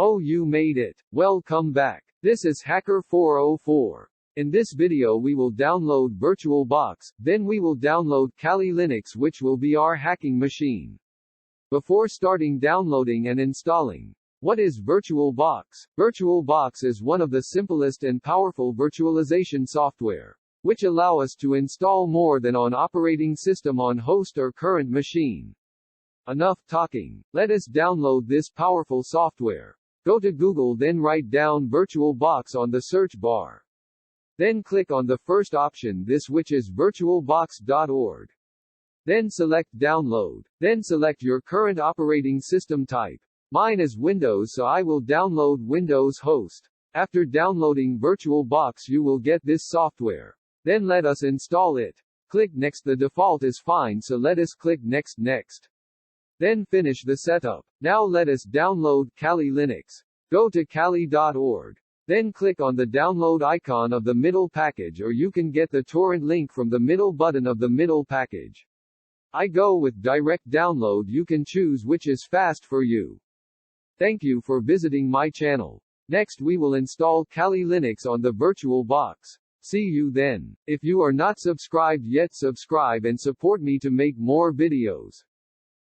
Oh, you made it. Welcome back. This is Hacker 404. In this video we will download VirtualBox, then we will download Kali Linux, which will be our hacking machine. Before starting downloading and installing, what is VirtualBox? VirtualBox is one of the simplest and powerful virtualization software, which allow us to install more than one operating system on host or current machine. Enough talking. Let us download this powerful software. Go to Google, then write down VirtualBox on the search bar. Then click on the first option, this which is virtualbox.org. Then select download. Then select your current operating system type. Mine is Windows, so I will download Windows Host. After downloading VirtualBox you will get this software. Then let us install it. Click next. The default is fine, so let us click next. Then finish the setup. Now let us download Kali Linux. Go to kali.org. Then click on the download icon of the middle package, or you can get the torrent link from the middle button of the middle package. I go with direct download. You can choose which is fast for you. Thank you for visiting my channel. Next we will install Kali Linux on the VirtualBox. See you then. If you are not subscribed yet, subscribe and support me to make more videos.